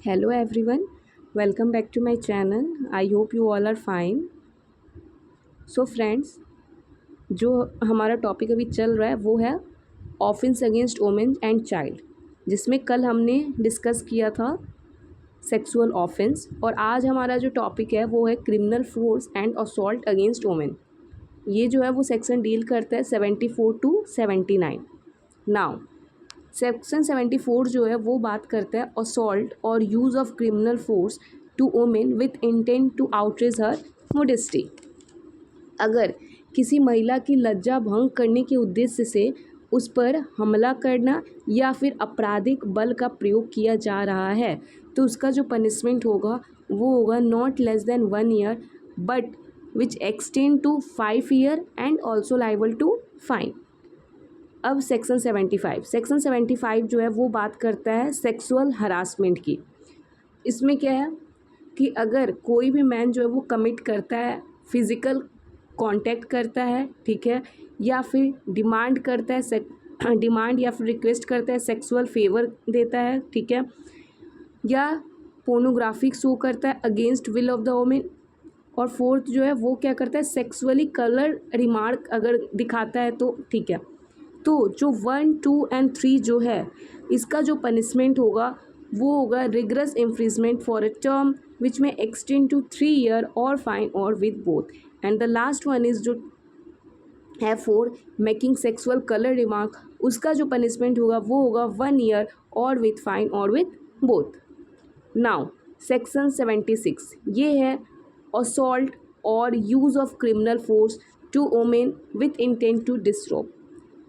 Hello everyone, welcome back to my channel. I hope you all are fine. So friends, जो हमारा topic अभी चल रहा है वो है offence against women and child, जिसमें कल हमने डिस्कस किया था सेक्सुअल ऑफेंस, और आज हमारा जो टॉपिक है वो है criminal force and assault against women. ये जो है वो सेक्शन डील करता है 74 टू 79। नाउ सेक्शन 74 जो है वो बात करता है असॉल्ट और use of criminal force to women with intent to outrage her modesty. अगर किसी महिला की लज्जा भंग करने के उद्देश्य से उस पर हमला करना या फिर आपराधिक बल का प्रयोग किया जा रहा है तो उसका जो पनिशमेंट होगा वो होगा not less than 1 year but which extend to 5 year and also liable to fine. अब सेक्शन 75 जो है वो बात करता है सेक्सुअल हरासमेंट की। इसमें क्या है कि अगर कोई भी मैन जो है वो कमिट करता है, फिज़िकल कांटेक्ट करता है, ठीक है, या फिर डिमांड करता है डिमांड या फिर रिक्वेस्ट करता है, सेक्सुअल फेवर देता है, ठीक है, या पोर्नोग्राफिक शो करता है against will of the women, और फोर्थ जो है वो क्या करता है सेक्सुअली कलर रिमार्क अगर दिखाता है तो ठीक है। तो जो 1, 2 एंड 3 जो है इसका जो पनिशमेंट होगा वो होगा rigorous imprisonment for a term which में एक्सटेंड टू 3 ईयर और फाइन और with both. And the last one is जो है for making sexual colour remark, उसका जो पनिशमेंट होगा वो होगा 1 ईयर और विथ फाइन और विथ बोथ। नाउ सेक्शन 76 ये है असॉल्ट और use of criminal force to women with intent to disturb.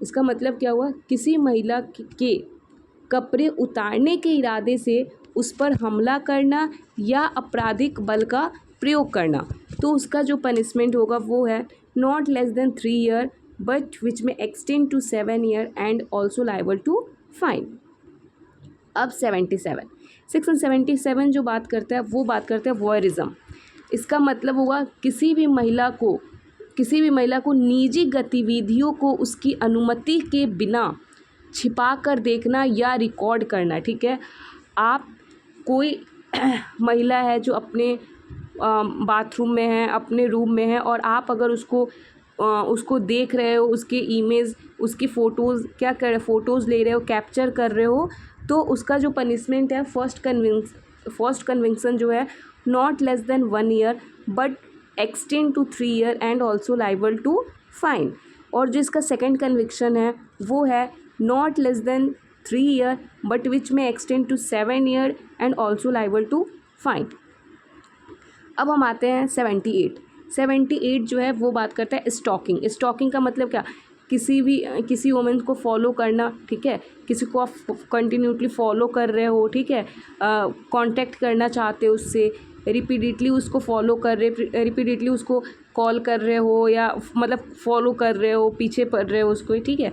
इसका मतलब क्या हुआ, किसी महिला के कपड़े उतारने के इरादे से उस पर हमला करना या आपराधिक बल का प्रयोग करना, तो उसका जो पनिशमेंट होगा वो है not less than 3 year but which में extend to 7 year and also liable to fine. अब 77 सेक्शन 77 जो बात करता है वो बात करता है वॉयरिज्म। इसका मतलब होगा किसी भी महिला को निजी गतिविधियों को उसकी अनुमति के बिना छिपा कर देखना या रिकॉर्ड करना, ठीक है। आप कोई महिला है जो अपने बाथरूम में है, अपने रूम में है, और आप अगर उसको देख रहे हो, उसके इमेज, उसकी फ़ोटोज़ क्या कर फ़ोटोज़ ले रहे हो, कैप्चर कर रहे हो, तो उसका जो पनिशमेंट है फर्स्ट कन्विक्शन जो है not less than 1 year but extend to 3 year and also liable to fine. और जिसका सेकेंड कन्विक्शन है वो है not less than 3 year but which में extend to 7 year and also liable to fine. अब हम आते हैं 78 जो है वो बात करता है स्टॉकिंग का मतलब क्या, किसी वुमेन को फॉलो करना, ठीक है, किसी को आप कंटिन्यूसली फॉलो कर रहे हो, ठीक है, कांटेक्ट करना चाहते हो उससे, रिपीटेडली उसको फॉलो कर रहे, रिपीटेडली उसको कॉल कर रहे हो, या मतलब फॉलो कर रहे हो, पीछे पड़ रहे हो उसको, ठीक है,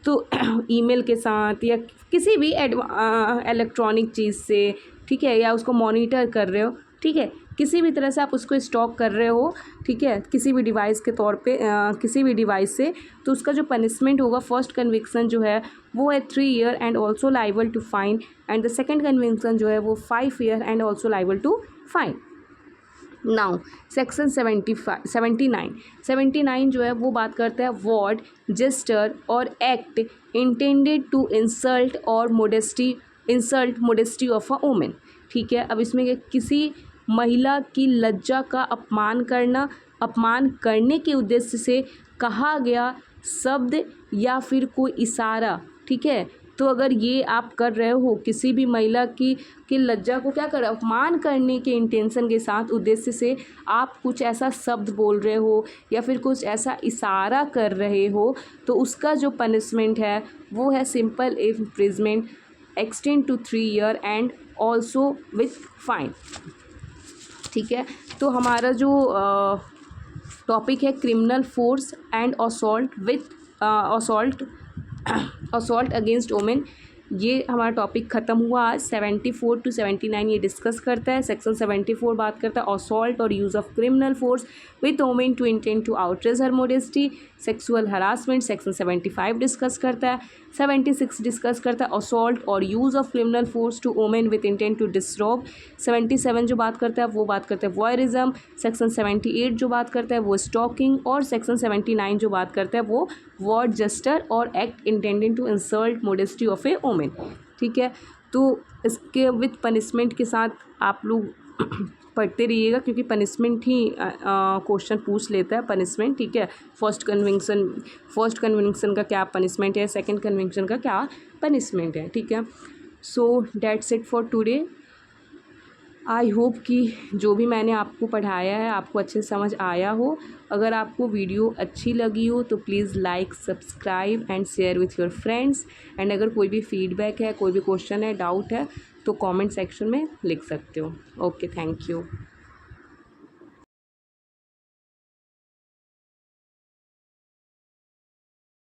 तो ईमेल के साथ या किसी भी इलेक्ट्रॉनिक चीज़ से, ठीक है, या उसको मॉनिटर कर रहे हो, ठीक है, किसी भी तरह से आप उसको स्टॉक कर रहे हो, ठीक है, किसी भी डिवाइस के तौर पे किसी भी डिवाइस से, तो उसका जो पनिशमेंट होगा फर्स्ट कन्विक्शन जो है वो है 3 year and also liable to fine, and the second conviction जो है वो 5 year and also liable to fine. Now section 79 जो है वो बात करता है वर्ड, जेस्चर और act intended to insult modesty of a women, ठीक है। अब इसमें किसी महिला की लज्जा का अपमान करने के उद्देश्य से कहा गया शब्द या फिर कोई इशारा, ठीक है, तो अगर ये आप कर रहे हो किसी भी महिला की लज्जा को क्या कर रहे हो, अपमान करने के इंटेंशन के साथ, उद्देश्य से आप कुछ ऐसा शब्द बोल रहे हो या फिर कुछ ऐसा इशारा कर रहे हो, तो उसका जो पनिशमेंट है वो है simple imprisonment extend to 3 year and also with fine, ठीक है। तो हमारा जो टॉपिक है criminal force and assault against women, ये हमारा टॉपिक ख़त्म हुआ आज। 74 टू 79 ये डिस्कस करता है। सेक्शन 74 बात करता है असॉल्ट और use of criminal force with women to intend to outrage her modesty. Sexual harassment section 75 discuss करता है। 76 डिस्कस करता है असॉल्ट और use of criminal force to women with intent to disrobe. 77 जो बात करता है वो बात करता है वॉयरिज्म। सेक्शन 78 जो बात करता है वो स्टॉकिंग। और सेक्शन 79 जो बात करता है वो वॉर्ड जस्टर और act intended to insult modesty of a women. ठीक है, तो इसके विथ पनिशमेंट के साथ आप लोग पढ़ते रहिएगा, क्योंकि पनिशमेंट ही क्वेश्चन पूछ लेता है, पनिशमेंट। ठीक है, फर्स्ट कन्विक्शन का क्या पनिशमेंट है, सेकंड कन्विक्शन का क्या पनिशमेंट है। ठीक है, so that's it for today. I hope कि जो भी मैंने आपको पढ़ाया है आपको अच्छे से समझ आया हो। अगर आपको वीडियो अच्छी लगी हो तो please like, subscribe and share with your friends. And अगर कोई भी फीडबैक है, कोई भी क्वेश्चन है, डाउट है, तो कमेंट सेक्शन में लिख सकते हो। Okay, thank you.